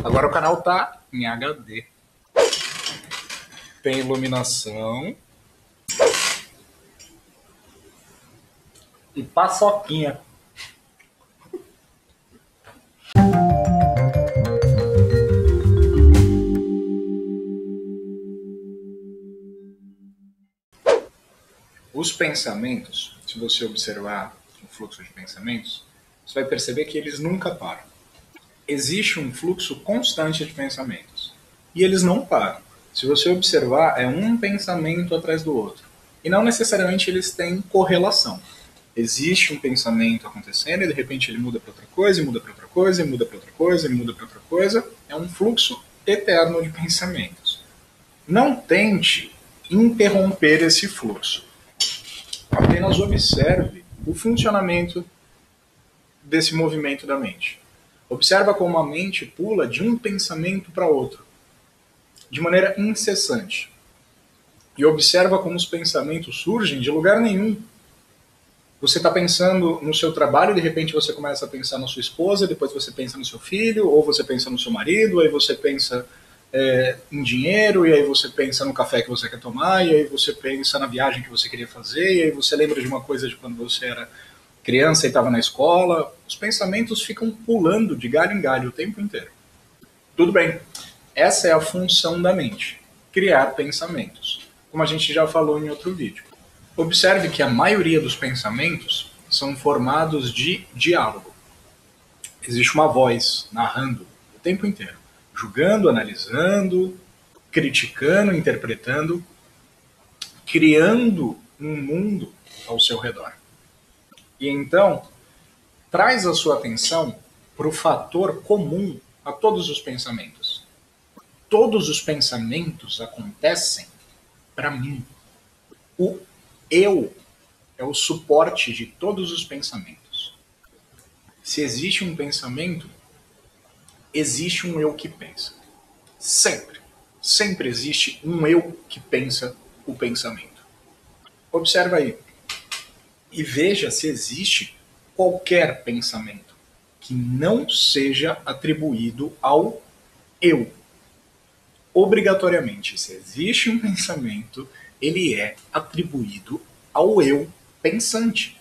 Agora o canal tá em HD. Tem iluminação. E paçoquinha. Os pensamentos, se você observar o fluxo de pensamentos, você vai perceber que eles nunca param. Existe um fluxo constante de pensamentos. E eles não param. Se você observar, é um pensamento atrás do outro. E não necessariamente eles têm correlação. Existe um pensamento acontecendo e de repente ele muda para outra coisa, e muda para outra coisa, e muda para outra coisa, e muda para outra coisa. É um fluxo eterno de pensamentos. Não tente interromper esse fluxo. Apenas observe o funcionamento desse movimento da mente. Observa como a mente pula de um pensamento para outro, de maneira incessante. E observa como os pensamentos surgem de lugar nenhum. Você está pensando no seu trabalho e de repente você começa a pensar na sua esposa, depois você pensa no seu filho, ou você pensa no seu marido, aí você pensa em dinheiro, e aí você pensa no café que você quer tomar, e aí você pensa na viagem que você queria fazer, e aí você lembra de uma coisa de quando você era criança e estava na escola. Os pensamentos ficam pulando de galho em galho o tempo inteiro. Tudo bem, essa é a função da mente, criar pensamentos, como a gente já falou em outro vídeo. Observe que a maioria dos pensamentos são formados de diálogo. Existe uma voz narrando o tempo inteiro, julgando, analisando, criticando, interpretando, criando um mundo ao seu redor. E então, traz a sua atenção para o fator comum a todos os pensamentos. Todos os pensamentos acontecem para mim. O eu é o suporte de todos os pensamentos. Se existe um pensamento, existe um eu que pensa. Sempre. Sempre existe um eu que pensa o pensamento. Observa aí. E veja se existe qualquer pensamento que não seja atribuído ao eu. Obrigatoriamente, se existe um pensamento, ele é atribuído ao eu pensante.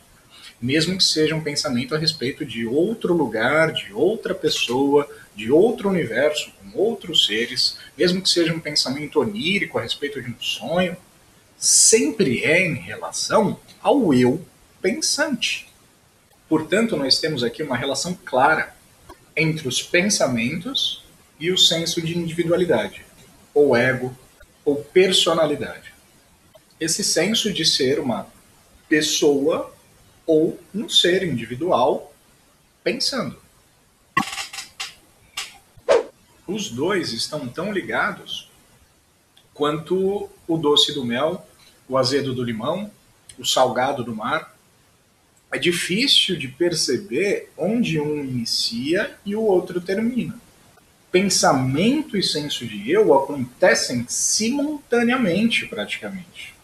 Mesmo que seja um pensamento a respeito de outro lugar, de outra pessoa, de outro universo, com outros seres, mesmo que seja um pensamento onírico a respeito de um sonho, sempre é em relação ao eu pensante. Portanto, nós temos aqui uma relação clara entre os pensamentos e o senso de individualidade, ou ego, ou personalidade. Esse senso de ser uma pessoa ou um ser individual pensando. Os dois estão tão ligados quanto o doce do mel, o azedo do limão, o salgado do mar. É difícil de perceber onde um inicia e o outro termina. Pensamento e senso de eu acontecem simultaneamente, praticamente.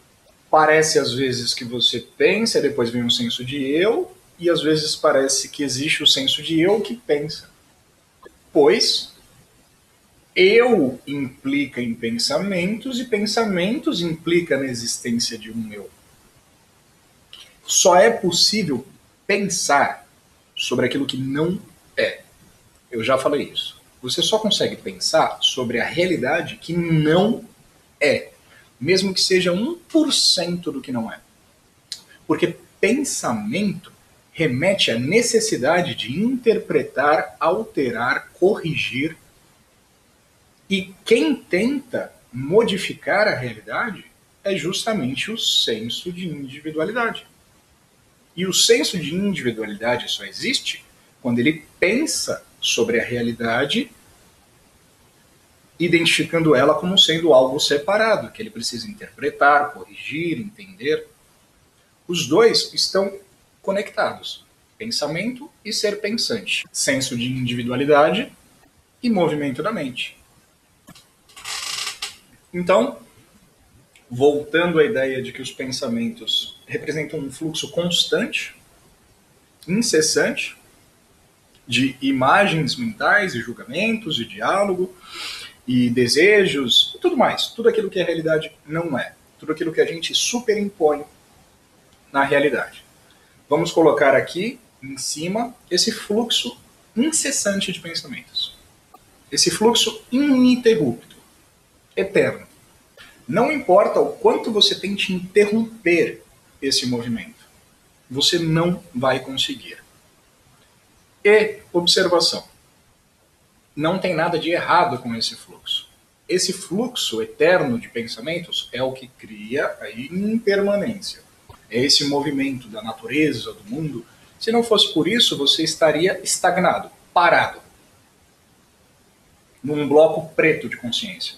Parece às vezes que você pensa e depois vem um senso de eu, e às vezes parece que existe o senso de eu que pensa. Pois eu implica em pensamentos e pensamentos implica na existência de um eu. Só é possível pensar sobre aquilo que não é. Eu já falei isso. Você só consegue pensar sobre a realidade que não é, mesmo que seja 1% do que não é. Porque pensamento remete à necessidade de interpretar, alterar, corrigir. E quem tenta modificar a realidade é justamente o senso de individualidade. E o senso de individualidade só existe quando ele pensa sobre a realidade, identificando ela como sendo algo separado, que ele precisa interpretar, corrigir, entender. Os dois estão conectados. Pensamento e ser pensante. Senso de individualidade e movimento da mente. Então, voltando à ideia de que os pensamentos representam um fluxo constante, incessante, de imagens mentais e julgamentos e diálogo e desejos e tudo mais. Tudo aquilo que a realidade não é. Tudo aquilo que a gente superimpõe na realidade. Vamos colocar aqui em cima esse fluxo incessante de pensamentos. Esse fluxo ininterrupto, eterno. Não importa o quanto você tente interromper esse movimento, você não vai conseguir. E observação. Não tem nada de errado com esse fluxo. Esse fluxo eterno de pensamentos é o que cria a impermanência. É esse movimento da natureza, do mundo. Se não fosse por isso, você estaria estagnado, parado, num bloco preto de consciência.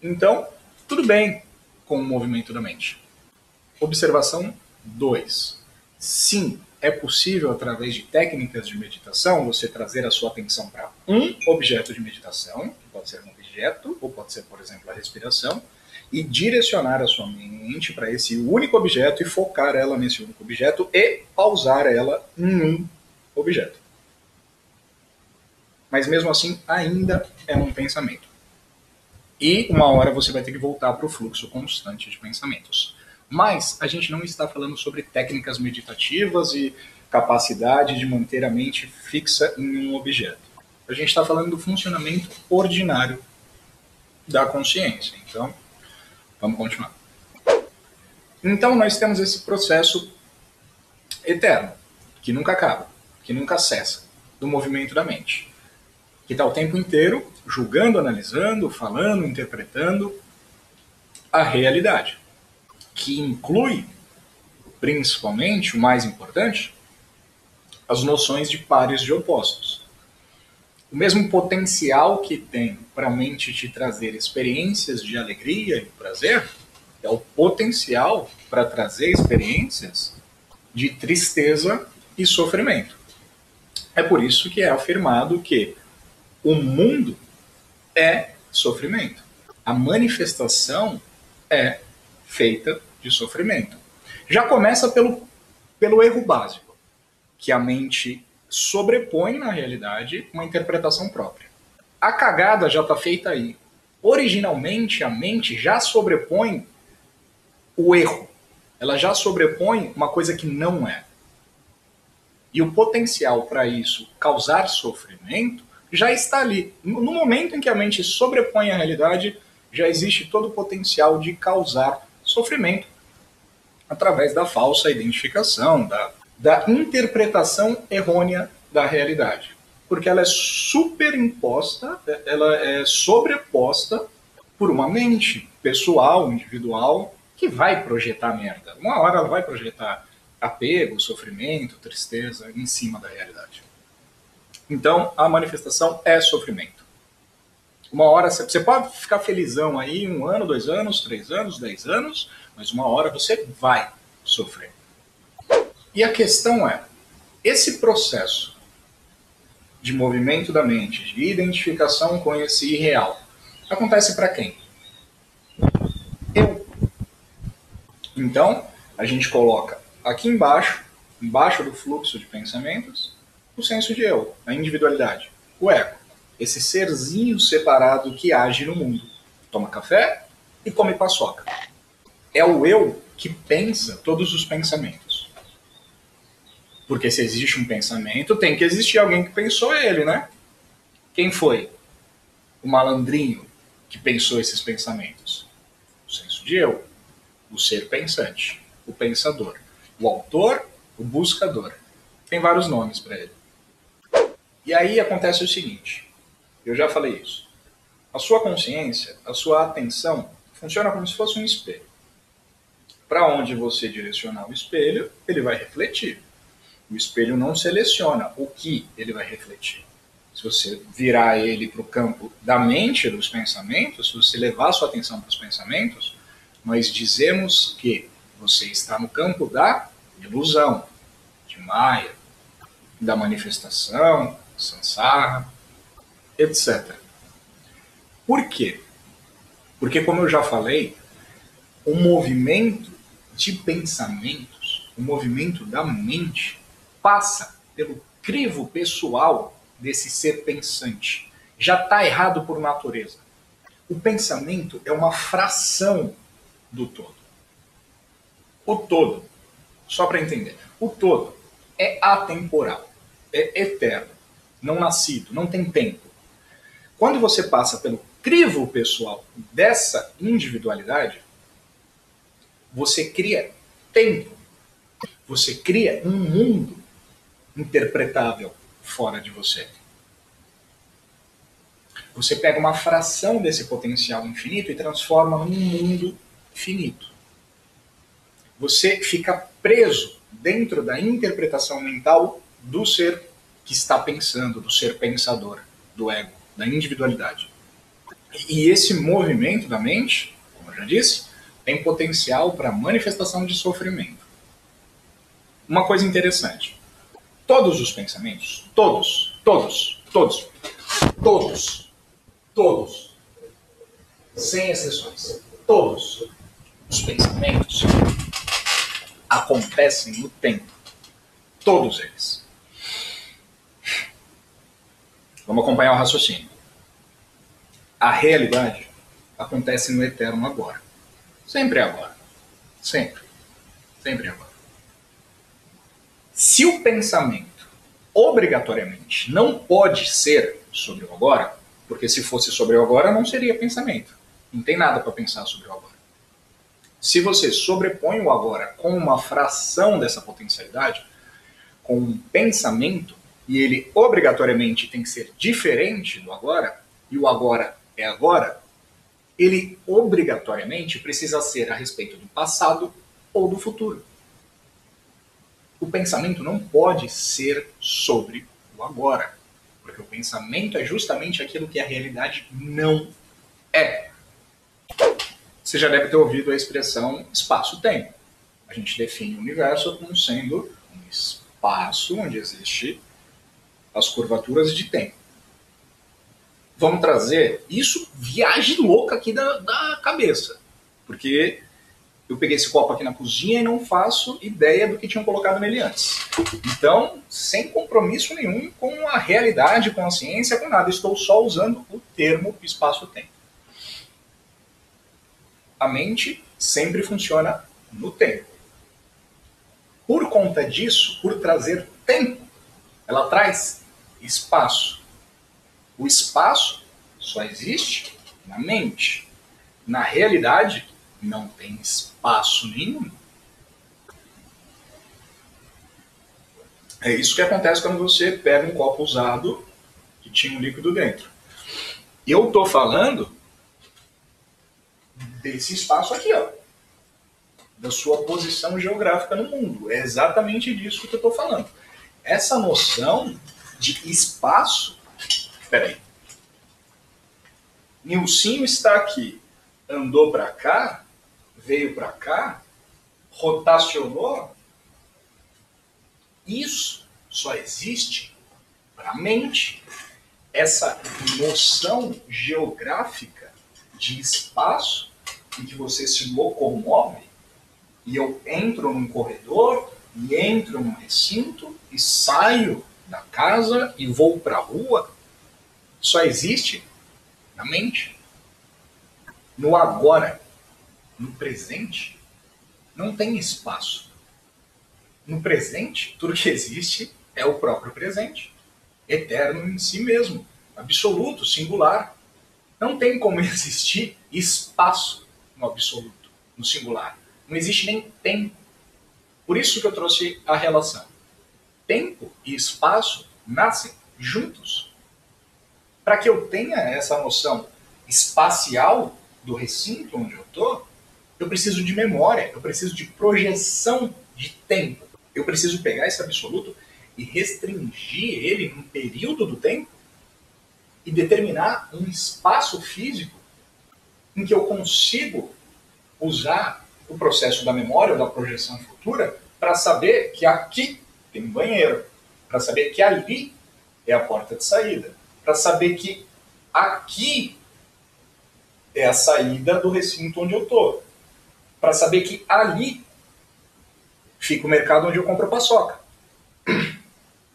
Então, tudo bem com o movimento da mente. Observação 2. Sim, é possível, através de técnicas de meditação, você trazer a sua atenção para um objeto de meditação, que pode ser um objeto, ou pode ser, por exemplo, a respiração, e direcionar a sua mente para esse único objeto e focar ela nesse único objeto e pausar ela em um objeto. Mas mesmo assim, ainda é um pensamento. E uma hora você vai ter que voltar para o fluxo constante de pensamentos. Mas a gente não está falando sobre técnicas meditativas e capacidade de manter a mente fixa em um objeto. A gente está falando do funcionamento ordinário da consciência. Então, vamos continuar. Então, nós temos esse processo eterno, que nunca acaba, que nunca cessa, do movimento da mente, que está o tempo inteiro julgando, analisando, falando, interpretando a realidade, que inclui, principalmente, o mais importante, as noções de pares de opostos. O mesmo potencial que tem para a mente te trazer experiências de alegria e prazer é o potencial para trazer experiências de tristeza e sofrimento. É por isso que é afirmado que o mundo é sofrimento. A manifestação é feita de sofrimento. Já começa pelo erro básico, que a mente sobrepõe na realidade uma interpretação própria. A cagada já está feita aí. Originalmente, a mente já sobrepõe o erro. Ela já sobrepõe uma coisa que não é. E o potencial para isso causar sofrimento já está ali. No momento em que a mente sobrepõe a realidade, já existe todo o potencial de causar sofrimento através da falsa identificação, da interpretação errônea da realidade. Porque ela é superimposta, ela é sobreposta por uma mente pessoal, individual, que vai projetar merda. Uma hora ela vai projetar apego, sofrimento, tristeza em cima da realidade. Então, a manifestação é sofrimento. Uma hora você pode ficar felizão aí 1 ano, 2 anos, 3 anos, 10 anos, mas uma hora você vai sofrer. E a questão é, esse processo de movimento da mente, de identificação com esse irreal, acontece para quem? Eu. Então, a gente coloca aqui embaixo do fluxo de pensamentos, o senso de eu, a individualidade, o ego. Esse serzinho separado que age no mundo. Toma café e come paçoca. É o eu que pensa todos os pensamentos. Porque se existe um pensamento, tem que existir alguém que pensou ele, né? Quem foi o malandrinho que pensou esses pensamentos? O senso de eu, o ser pensante, o pensador, o autor, o buscador. Tem vários nomes para ele. E aí acontece o seguinte, eu já falei isso. A sua consciência, a sua atenção, funciona como se fosse um espelho. Para onde você direcionar o espelho, ele vai refletir. O espelho não seleciona o que ele vai refletir. Se você virar ele para o campo da mente, dos pensamentos, se você levar a sua atenção para os pensamentos, nós dizemos que você está no campo da ilusão, de Maya, da manifestação, samsara, etc. Por quê? Porque, como eu já falei, o movimento de pensamentos, o movimento da mente, passa pelo crivo pessoal desse ser pensante. Já está errado por natureza. O pensamento é uma fração do todo. O todo, só para entender, o todo é atemporal, é eterno, não nascido, não tem tempo. Quando você passa pelo crivo pessoal dessa individualidade, você cria tempo. Você cria um mundo interpretável fora de você. Você pega uma fração desse potencial infinito e transforma num mundo finito. Você fica preso dentro da interpretação mental do ser que está pensando, do ser pensador, do ego, da individualidade. E esse movimento da mente, como eu já disse, tem potencial para manifestação de sofrimento. Uma coisa interessante. Todos os pensamentos, todos, sem exceções, todos os pensamentos acontecem no tempo. Todos eles. Vamos acompanhar o raciocínio. A realidade acontece no eterno agora. Sempre agora. Sempre. Sempre agora. Se o pensamento obrigatoriamente não pode ser sobre o agora, porque se fosse sobre o agora não seria pensamento. Não tem nada para pensar sobre o agora. Se você sobrepõe o agora com uma fração dessa potencialidade, com um pensamento, e ele obrigatoriamente tem que ser diferente do agora, e o agora é agora, ele obrigatoriamente precisa ser a respeito do passado ou do futuro. O pensamento não pode ser sobre o agora, porque o pensamento é justamente aquilo que a realidade não é. Você já deve ter ouvido a expressão espaço-tempo. A gente define o universo como sendo um espaço onde existem as curvaturas de tempo. Vamos trazer isso, viagem louca aqui da cabeça, porque eu peguei esse copo aqui na cozinha e não faço ideia do que tinham colocado nele antes. Então, sem compromisso nenhum com a realidade, com a ciência, com nada. Estou só usando o termo espaço-tempo. A mente sempre funciona no tempo. Por conta disso, por trazer tempo, ela traz espaço. O espaço só existe na mente. Na realidade, não tem espaço nenhum. É isso que acontece quando você pega um copo usado que tinha um líquido dentro. Eu estou falando desse espaço aqui, ó, da sua posição geográfica no mundo. É exatamente disso que eu estou falando. Essa noção de espaço... Peraí. Nilcinho está aqui, andou para cá, veio para cá, rotacionou. Isso só existe para a mente. Essa noção geográfica de espaço em que você se locomove, e eu entro num corredor, e entro num recinto, e saio da casa e vou para a rua, só existe na mente. No agora, no presente, não tem espaço. No presente, tudo que existe é o próprio presente, eterno em si mesmo, absoluto, singular. Não tem como existir espaço no absoluto, no singular. Não existe nem tempo. Por isso que eu trouxe a relação. Tempo e espaço nascem juntos. Para que eu tenha essa noção espacial do recinto onde eu estou, eu preciso de memória, eu preciso de projeção de tempo. Eu preciso pegar esse absoluto e restringir ele num período do tempo e determinar um espaço físico em que eu consigo usar o processo da memória ou da projeção futura para saber que aqui tem um banheiro, para saber que ali é a porta de saída, para saber que aqui é a saída do recinto onde eu estou, para saber que ali fica o mercado onde eu compro paçoca.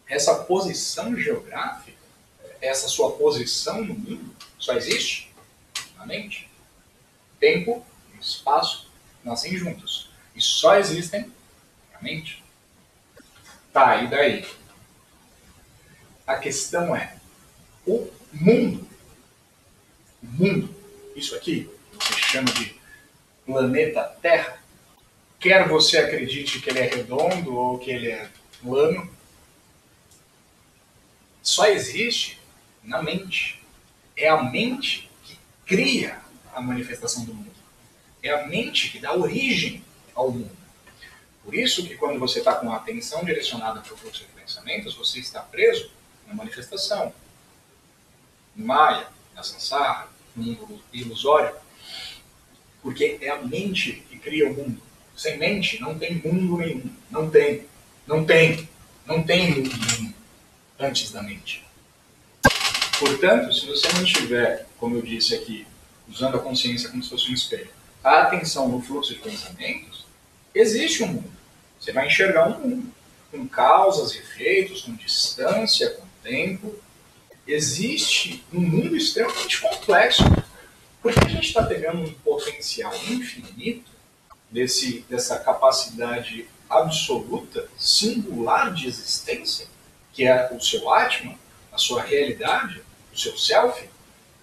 Essa posição geográfica essa sua posição no mundo só existe na mente. Tempo e espaço nascem juntos e só existem na mente. Tá, e daí? A questão é, o mundo, isso aqui, que se chama de planeta Terra, quer você acredite que ele é redondo ou que ele é plano, só existe na mente. É a mente que cria a manifestação do mundo. É a mente que dá origem ao mundo. Por isso que quando você está com a atenção direcionada para o fluxo de pensamentos, você está preso na manifestação, no Maya, na Sansara, no mundo ilusório, porque é a mente que cria o mundo. Sem mente não tem mundo nenhum. Não tem mundo nenhum antes da mente. Portanto, se você não tiver, como eu disse aqui, usando a consciência como se fosse um espelho, a atenção no fluxo de pensamentos, existe um mundo. Você vai enxergar um mundo, com causas e efeitos, com distância, com tempo. Existe um mundo extremamente complexo. Porque a gente está pegando um potencial infinito dessa capacidade absoluta, singular de existência, que é o seu Atman, a sua realidade, o seu self,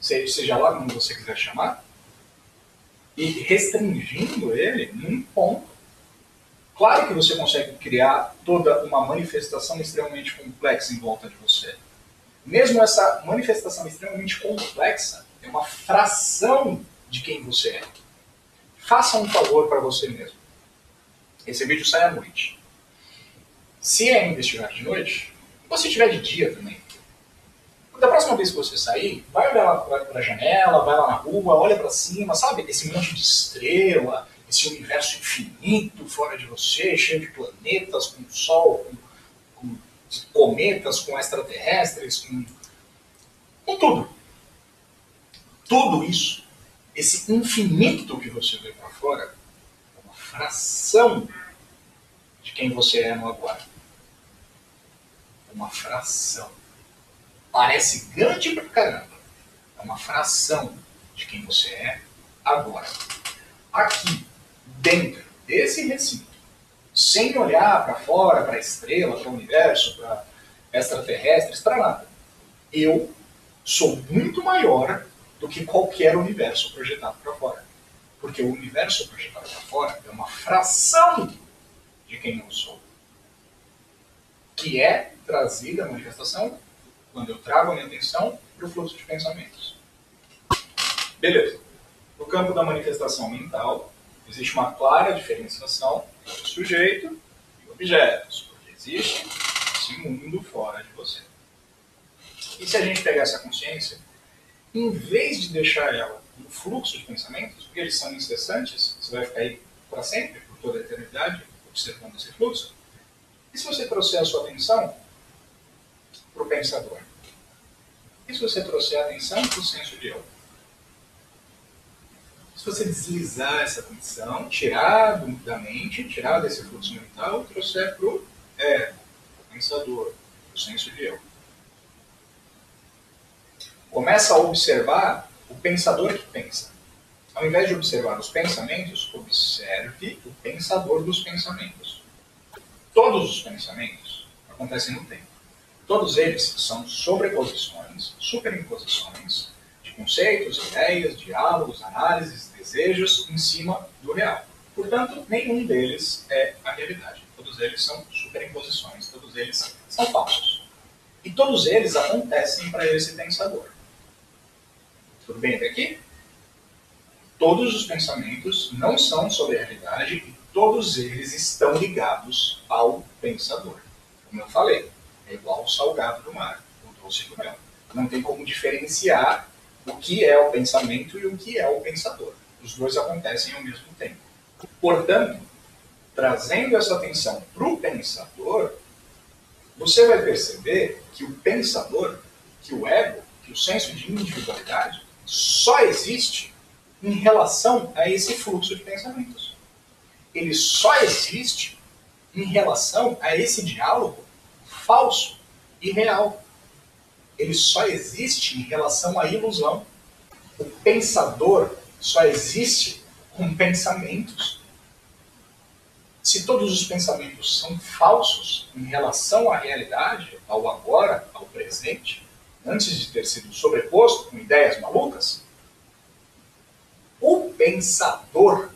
seja lá como você quiser chamar, e restringindo ele num ponto. Claro que você consegue criar toda uma manifestação extremamente complexa em volta de você. Mesmo essa manifestação extremamente complexa é uma fração de quem você é. Faça um favor para você mesmo. Esse vídeo sai à noite. Se ainda estiver de noite, se estiver de dia também, da próxima vez que você sair, vai olhar para a janela, vai lá na rua, olha para cima, sabe? Esse monte de estrela, esse universo infinito fora de você, cheio de planetas, com sol, com cometas, com extraterrestres, com tudo. Tudo isso, esse infinito que você vê para fora, é uma fração de quem você é no agora. Uma fração. Parece grande pra caramba. É uma fração de quem você é agora. Aqui, dentro desse recinto, sem olhar para fora, para a estrela, para o universo, para extraterrestres, para nada. Eu sou muito maior do que qualquer universo projetado para fora. Porque o universo projetado para fora é uma fração de quem eu sou. Que é trazida a manifestação quando eu trago a minha atenção para o fluxo de pensamentos. Beleza. No campo da manifestação mental, existe uma clara diferenciação entre o sujeito e objetos, porque existe esse mundo fora de você. E se a gente pegar essa consciência, em vez de deixar ela no fluxo de pensamentos, porque eles são incessantes, você vai ficar aí para sempre, por toda a eternidade, observando esse fluxo, e se você trouxer a sua atenção para o pensador? E se você trouxer a atenção para o senso de eu? Se você deslizar essa atenção, tirar da mente, tirar desse fluxo mental, trouxer para o pensador, para o senso de eu. Começa a observar o pensador que pensa. Ao invés de observar os pensamentos, observe o pensador dos pensamentos. Todos os pensamentos acontecem no tempo. Todos eles são sobreposições, superimposições de conceitos, ideias, diálogos, análises, desejos em cima do real. Portanto, nenhum deles é a realidade. Todos eles são superimposições, todos eles são falsos. E todos eles acontecem para esse pensador. Tudo bem até aqui? Todos os pensamentos não são sobre a realidade e todos eles estão ligados ao pensador. Como eu falei, é igual o salgado do mar, o doce do mel. Não tem como diferenciar o que é o pensamento e o que é o pensador. Os dois acontecem ao mesmo tempo. Portanto, trazendo essa atenção para o pensador, você vai perceber que o pensador, que o ego, que o senso de individualidade, só existe em relação a esse fluxo de pensamentos. Ele só existe em relação a esse diálogo falso e real. ele só existe em relação à ilusão. O pensador só existe com pensamentos. Se todos os pensamentos são falsos em relação à realidade, ao agora, ao presente, antes de ter sido sobreposto com ideias malucas, o pensador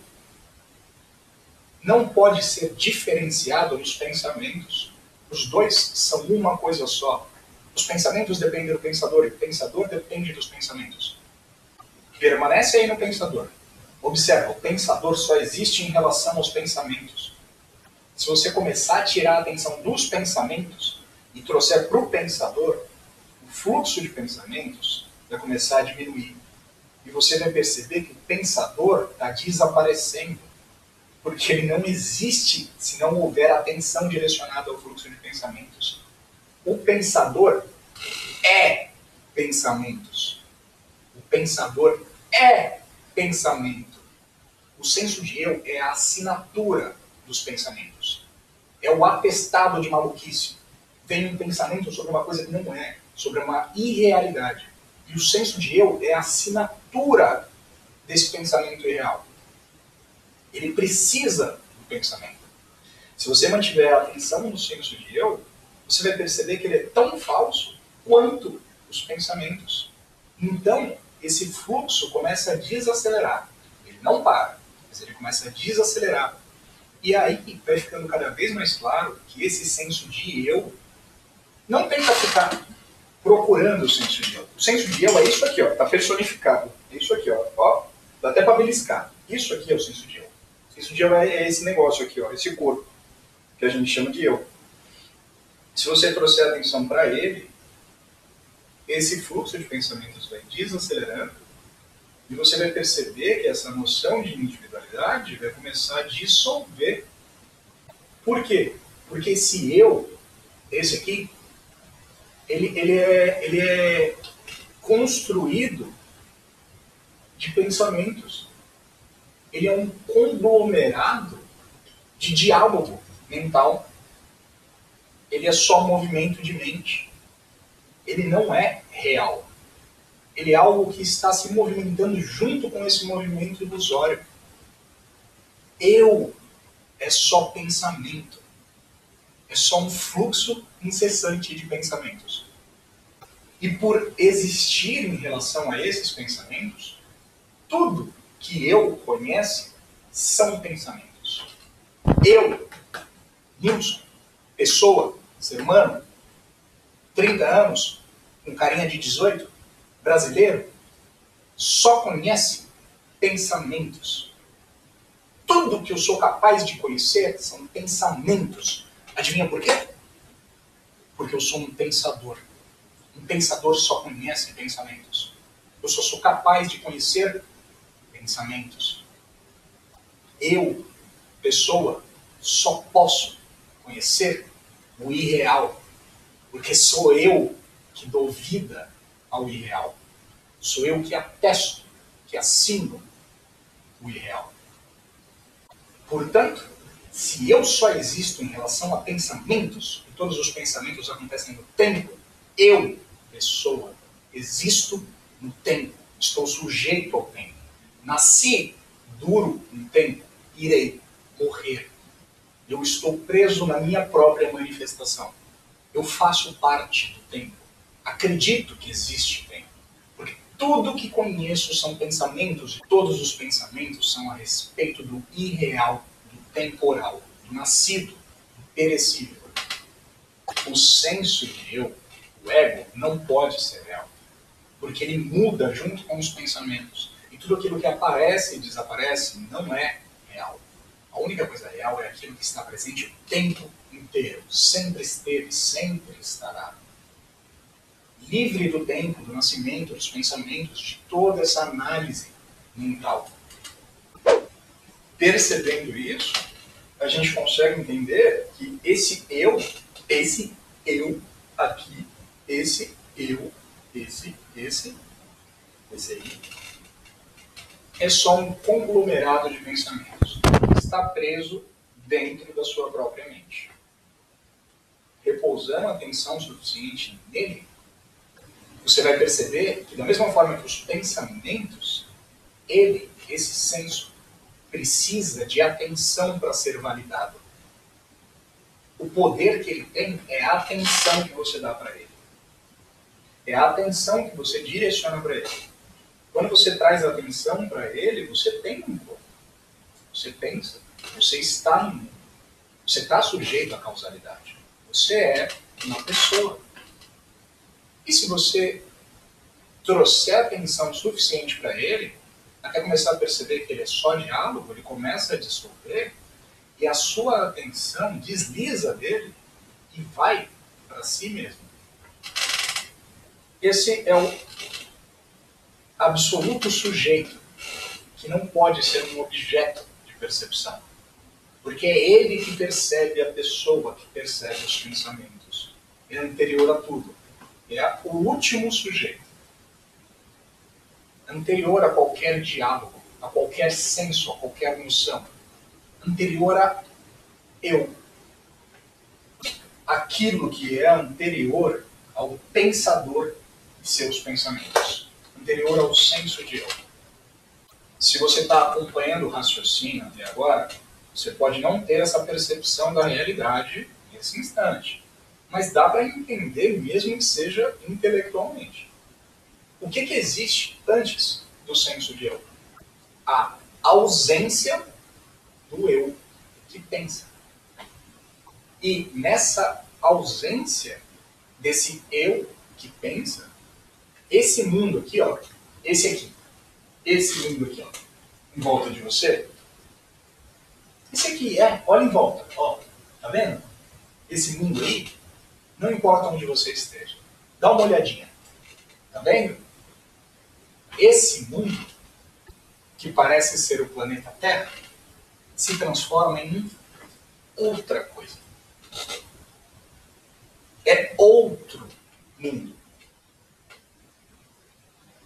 não pode ser diferenciado dos pensamentos. Os dois são uma coisa só. Os pensamentos dependem do pensador e o pensador depende dos pensamentos. Permanece aí no pensador. Observa, o pensador só existe em relação aos pensamentos. Se você começar a tirar a atenção dos pensamentos e trouxer para o pensador, o fluxo de pensamentos vai começar a diminuir. E você vai perceber que o pensador está desaparecendo, porque ele não existe se não houver atenção direcionada ao fluxo de pensamentos. O pensador é pensamentos. O pensador é pensamento. O senso de eu é a assinatura dos pensamentos. É o atestado de maluquice. Vem um pensamento sobre uma coisa que não é, sobre uma irrealidade. E o senso de eu é a assinatura desse pensamento irreal. Ele precisa do pensamento. Se você mantiver a atenção no senso de eu, você vai perceber que ele é tão falso quanto os pensamentos. Então, esse fluxo começa a desacelerar. Ele não para, mas ele começa a desacelerar. E aí vai ficando cada vez mais claro que esse senso de eu não tenta ficar procurando o senso de eu. O senso de eu é isso aqui, ó, está personificado. É isso aqui, ó, dá até para beliscar. Isso aqui é o senso de eu. O senso de eu é esse negócio aqui, ó, esse corpo, que a gente chama de eu. Se você trouxer atenção para ele, esse fluxo de pensamentos vai desacelerando e você vai perceber que essa noção de individualidade vai começar a dissolver. Por quê? Porque esse eu, esse aqui, ele é construído de pensamentos. Ele é um conglomerado de diálogo mental. Ele é só movimento de mente. Ele não é real. Ele é algo que está se movimentando junto com esse movimento ilusório. Eu é só pensamento. É só um fluxo incessante de pensamentos. E por existir em relação a esses pensamentos, tudo que eu conhece são pensamentos. Eu, Nilson, pessoa, ser humano, 30 anos, um carinha de 18, brasileiro, só conhece pensamentos. Tudo que eu sou capaz de conhecer são pensamentos. Adivinha por quê? Porque eu sou um pensador. Um pensador só conhece pensamentos. Eu só sou capaz de conhecer pensamentos. Eu, pessoa, só posso conhecer o irreal. Porque sou eu que dou vida ao irreal. Sou eu que atesto, que assino o irreal. Portanto, se eu só existo em relação a pensamentos, e todos os pensamentos acontecem no tempo, eu, pessoa, existo no tempo, estou sujeito ao tempo. Nasci, duro no tempo, irei morrer. Eu estou preso na minha própria manifestação. Eu faço parte do tempo. Acredito que existe tempo. Porque tudo que conheço são pensamentos, e todos os pensamentos são a respeito do irreal, do temporal, do nascido, do perecível. O senso de eu, o ego, não pode ser real. Porque ele muda junto com os pensamentos. E tudo aquilo que aparece e desaparece não é real. A única coisa real é aquilo que está presente o tempo inteiro. Sempre esteve, sempre estará. Livre do tempo, do nascimento, dos pensamentos, de toda essa análise mental. Percebendo isso, a gente consegue entender que esse eu aqui, esse aí, é só um conglomerado de pensamentos. Está preso dentro da sua própria mente. Repousando a atenção suficiente nele, você vai perceber que da mesma forma que os pensamentos, esse senso, precisa de atenção para ser validado. O poder que ele tem é a atenção que você dá para ele. É a atenção que você direciona para ele. Quando você traz atenção para ele, você tem um corpo. Você pensa. Você está no mundo. Você está sujeito à causalidade. Você é uma pessoa. E se você trouxer atenção suficiente para ele, até começar a perceber que ele é só diálogo, ele começa a dissolver, e a sua atenção desliza dele e vai para si mesmo. Esse é o absoluto sujeito, que não pode ser um objeto de percepção. Porque é ele que percebe a pessoa, que percebe os pensamentos. É anterior a tudo. É o último sujeito. Anterior a qualquer diálogo, a qualquer senso, a qualquer noção. Anterior a eu. Aquilo que é anterior ao pensador e seus pensamentos. Anterior ao senso de eu. Se você está acompanhando o raciocínio até agora, você pode não ter essa percepção da realidade nesse instante. Mas dá para entender, mesmo que seja intelectualmente. O que existe antes do senso de eu? A ausência do eu que pensa. E nessa ausência desse eu que pensa, esse mundo aqui, ó, esse mundo aqui, ó, em volta de você, esse aqui olha em volta, ó, tá vendo? Esse mundo aí, não importa onde você esteja, dá uma olhadinha, tá vendo? Esse mundo, que parece ser o planeta Terra, se transforma em outra coisa. É outro mundo.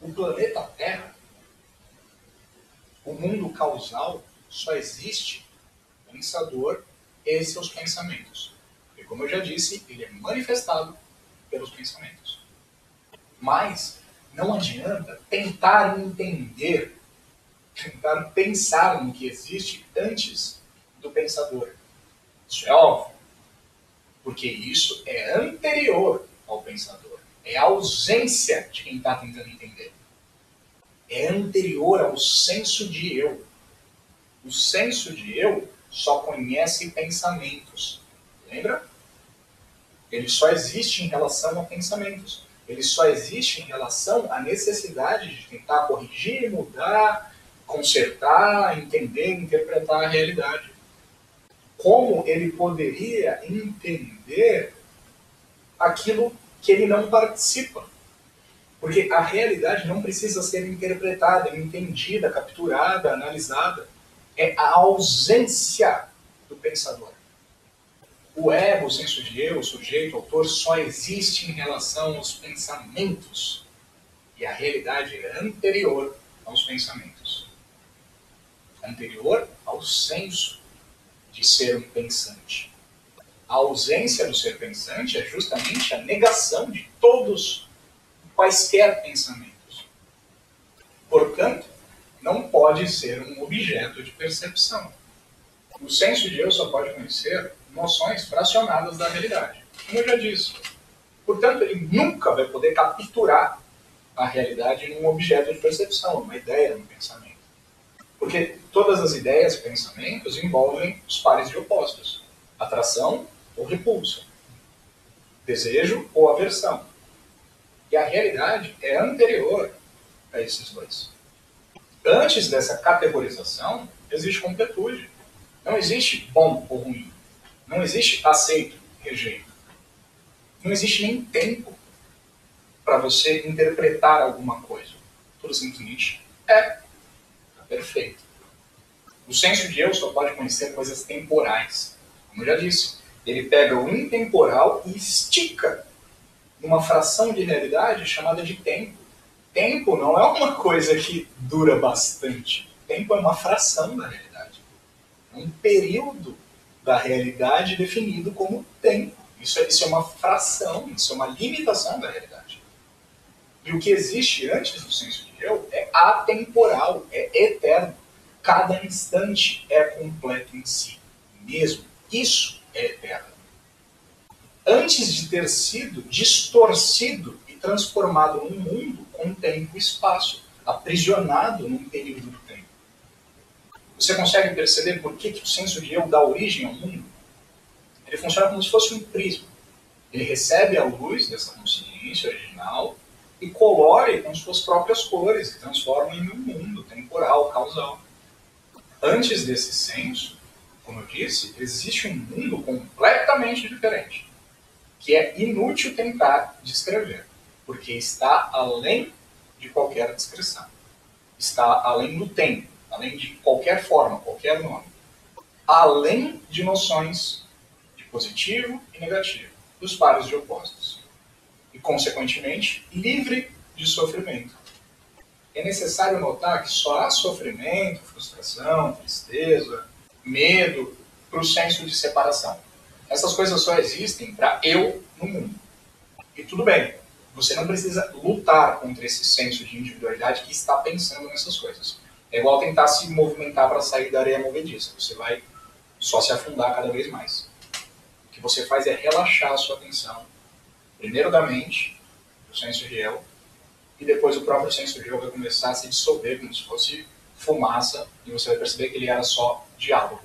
O planeta Terra, o mundo causal, só existe o pensador e seus pensamentos. E como eu já disse, ele é manifestado pelos pensamentos. Mas não adianta tentar entender, tentar pensar no que existe antes do pensador. Isso é óbvio, porque isso é anterior ao pensador. É a ausência de quem está tentando entender. É anterior ao senso de eu. O senso de eu só conhece pensamentos. Lembra? Ele só existe em relação a pensamentos. Ele só existe em relação à necessidade de tentar corrigir, mudar, consertar, entender, interpretar a realidade. Como ele poderia entender aquilo que ele não participa? Porque a realidade não precisa ser interpretada, entendida, capturada, analisada. É a ausência do pensador. O ego, o senso de eu, o sujeito, o autor, só existe em relação aos pensamentos. E a realidade é anterior aos pensamentos. Anterior ao senso de ser um pensante. A ausência do ser pensante é justamente a negação de todos quaisquer pensamentos. Portanto, não pode ser um objeto de percepção. O senso de eu só pode conhecer noções fracionadas da realidade, como eu já disse. Portanto, ele nunca vai poder capturar a realidade num objeto de percepção, numa ideia, num pensamento. Porque todas as ideias e pensamentos envolvem os pares de opostos. Atração ou repulsa. Desejo ou aversão. E a realidade é anterior a esses dois. Antes dessa categorização, existe completude. Não existe bom ou ruim. Não existe aceito, rejeito. Não existe nem tempo para você interpretar alguma coisa. Tudo simplesmente é. Está perfeito. O senso de eu só pode conhecer coisas temporais. Como eu já disse, ele pega o intemporal e estica numa fração de realidade chamada de tempo. Tempo não é uma coisa que dura bastante. Tempo é uma fração da realidade. É um período da realidade definido como tempo. Isso é uma fração, isso é uma limitação da realidade. E o que existe antes do senso de eu é atemporal, é eterno. Cada instante é completo em si mesmo. Isso é eterno. Antes de ter sido distorcido e transformado num mundo com tempo e espaço, aprisionado num período do tempo. Você consegue perceber por que o senso de eu dá origem ao mundo? Ele funciona como se fosse um prisma. Ele recebe a luz dessa consciência original e colore com suas próprias cores e transforma em um mundo temporal, causal. Antes desse senso, como eu disse, existe um mundo completamente diferente, que é inútil tentar descrever, porque está além de qualquer descrição. Está além do tempo, além de qualquer forma, qualquer nome. Além de noções de positivo e negativo, dos pares de opostos. E, consequentemente, livre de sofrimento. É necessário notar que só há sofrimento, frustração, tristeza, medo para o senso de separação. Essas coisas só existem para eu no mundo. E tudo bem, você não precisa lutar contra esse senso de individualidade que está pensando nessas coisas. É igual tentar se movimentar para sair da areia movediça. Você vai só se afundar cada vez mais. O que você faz é relaxar a sua atenção, primeiro da mente, do senso de eu, e depois o próprio senso de eu vai começar a se dissolver como se fosse fumaça, e você vai perceber que ele era só diálogo.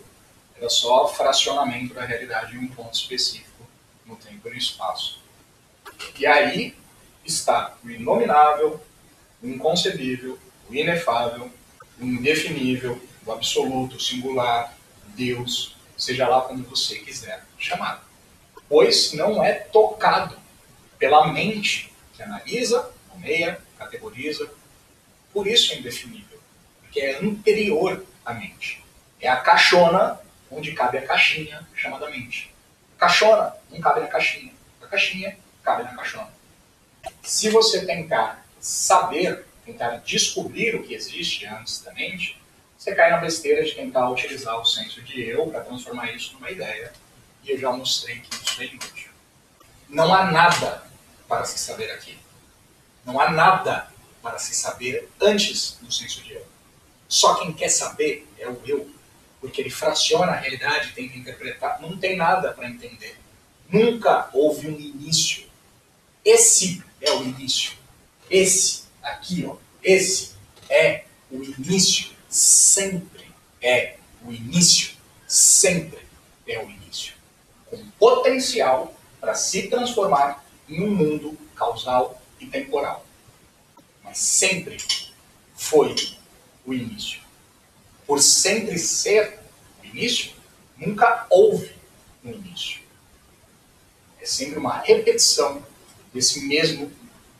Era só fracionamento da realidade em um ponto específico, no tempo e no espaço. E aí está o inominável, o inconcebível, o inefável, o indefinível, o absoluto, o singular, Deus, seja lá como você quiser chamar. Pois não é tocado pela mente que analisa, nomeia, categoriza. Por isso é indefinível, porque é anterior à mente. É a caixona onde cabe a caixinha chamada mente. A caixona não cabe na caixinha. A caixinha cabe na caixona. Se você tentar saber, tentar descobrir o que existe antes da mente, você cai na besteira de tentar utilizar o senso de eu para transformar isso numa ideia. E eu já mostrei que isso é inútil. Não há nada para se saber aqui. Não há nada para se saber antes do senso de eu. Só quem quer saber é o eu, porque ele fraciona a realidade e tenta interpretar. Não tem nada para entender. Nunca houve um início. Esse é o início. Esse, aqui, ó, esse é o início. Sempre é o início. Sempre é o início. Com potencial para se transformar em um mundo causal e temporal. Mas sempre foi o início. Por sempre ser o início, nunca houve um início. É sempre uma repetição desse mesmo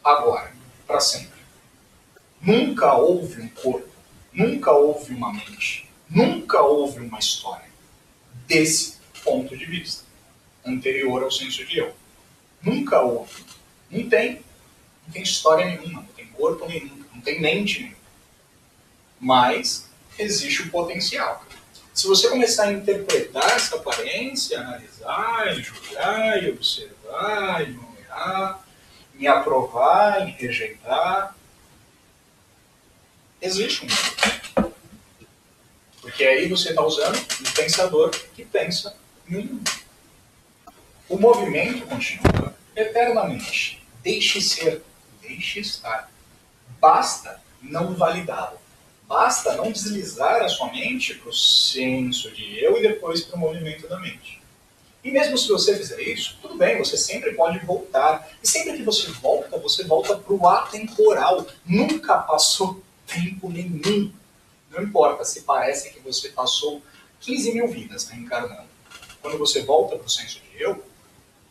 agora, para sempre. Nunca houve um corpo, nunca houve uma mente, nunca houve uma história desse ponto de vista, anterior ao senso de eu. Nunca houve. Não tem história nenhuma, não tem corpo nenhum, não tem mente nenhuma. Mas existe o potencial. Se você começar a interpretar essa aparência, analisar, e julgar, e observar, e nomear, em aprovar, em rejeitar, existe um mundo. Porque aí você está usando um pensador que pensa em um mundo. O movimento continua eternamente. Deixe ser, deixe estar. Basta não validá-lo. Basta não deslizar a sua mente para o senso de eu e depois para o movimento da mente. E mesmo se você fizer isso, tudo bem, você sempre pode voltar. E sempre que você volta para o atemporal. Nunca passou tempo nenhum. Não importa se parece que você passou 15 mil vidas reencarnando. Quando você volta para o senso de eu,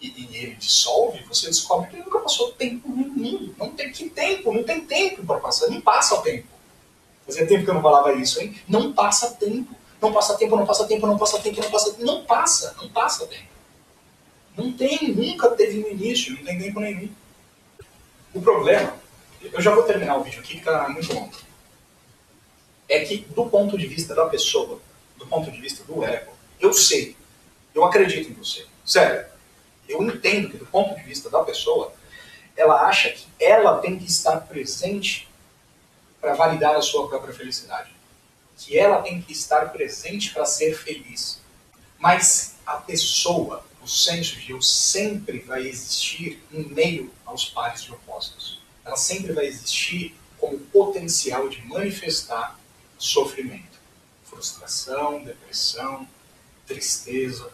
e ele dissolve, você descobre que ele nunca passou tempo nenhum. Não tem que tempo, não tem tempo para passar, não passa o tempo. Fazia tempo que eu não falava isso, hein? Não passa tempo. Não passa tempo, não passa tempo, não passa tempo, não passa tempo. Não passa tempo. Não tem, nunca teve um início, não tem tempo nenhum. O problema, eu já vou terminar o vídeo aqui que está muito longo, é que do ponto de vista da pessoa, do ponto de vista do ego, eu sei, eu acredito em você. Sério. Eu entendo que do ponto de vista da pessoa, ela acha que ela tem que estar presente para validar a sua própria felicidade. Que ela tem que estar presente para ser feliz. Mas a pessoa, o senso de eu sempre vai existir em meio aos pares de opostos. Ela sempre vai existir como potencial de manifestar sofrimento, frustração, depressão, tristeza.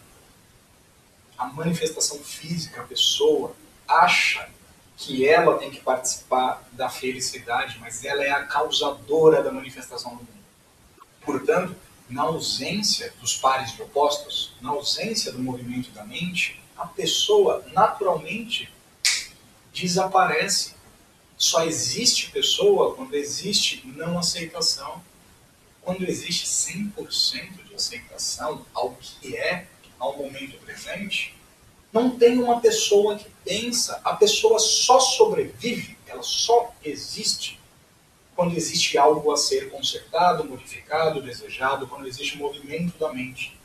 A manifestação física, a pessoa acha que ela tem que participar da felicidade, mas ela é a causadora da manifestação do mundo. Portanto, na ausência dos pares de opostos, na ausência do movimento da mente, a pessoa naturalmente desaparece. Só existe pessoa quando existe não aceitação. Quando existe 100% de aceitação ao que é, ao momento presente, não tem uma pessoa que pensa. A pessoa só sobrevive, ela só existe quando existe algo a ser consertado, modificado, desejado, quando existe movimento da mente,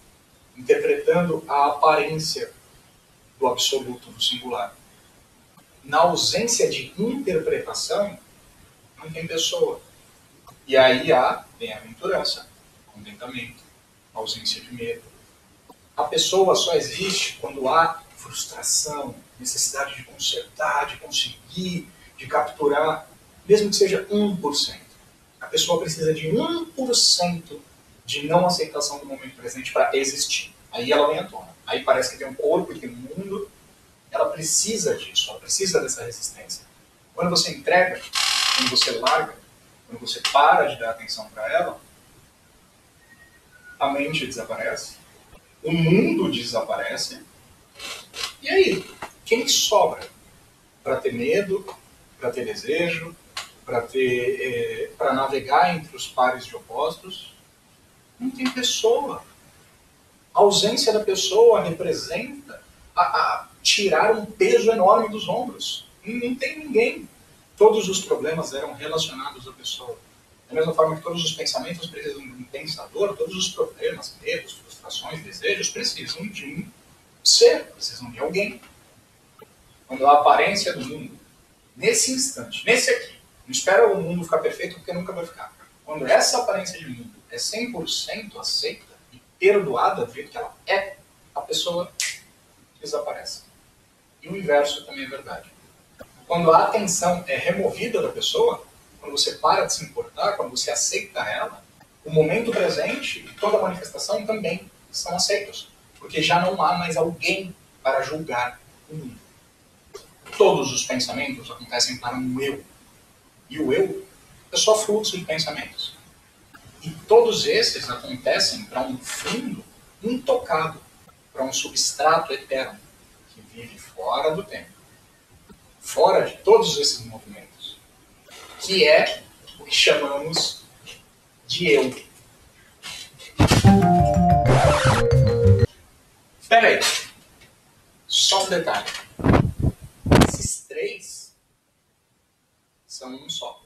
interpretando a aparência do absoluto, do singular. Na ausência de interpretação, não tem pessoa. E aí há bem-aventurança, contentamento, ausência de medo. A pessoa só existe quando há frustração, necessidade de consertar, de conseguir, de capturar, mesmo que seja 1%. A pessoa precisa de 1% de não aceitação do momento presente para existir. Aí ela vem à tona. Aí parece que tem um corpo e tem um mundo. Ela precisa disso, ela precisa dessa resistência. Quando você entrega, quando você larga, quando você para de dar atenção para ela, a mente desaparece, o mundo desaparece, e aí, quem sobra para ter medo, para ter desejo, para navegar entre os pares de opostos? Não tem pessoa. A ausência da pessoa representa a tirar um peso enorme dos ombros. Não tem ninguém. Todos os problemas eram relacionados à pessoa. Da mesma forma que todos os pensamentos precisam de um pensador, todos os problemas, medos, frustrações, desejos precisam de um ser, precisam de alguém. Quando a aparência do mundo, nesse instante, nesse aqui, não espera o mundo ficar perfeito porque nunca vai ficar. Quando essa aparência de mundo é 100% aceita e perdoada do jeito que ela é, a pessoa desaparece. E o inverso também é verdade. Quando a atenção é removida da pessoa, quando você para de se importar, quando você aceita ela, o momento presente e toda a manifestação também são aceitos. Porque já não há mais alguém para julgar o mundo. Todos os pensamentos acontecem para um eu. E o eu é só fluxo de pensamentos. E todos esses acontecem para um fundo intocado, para um substrato eterno, que vive fora do tempo, fora de todos esses movimentos, que é o que chamamos de eu. Espera aí, só um detalhe. Esses três são um só.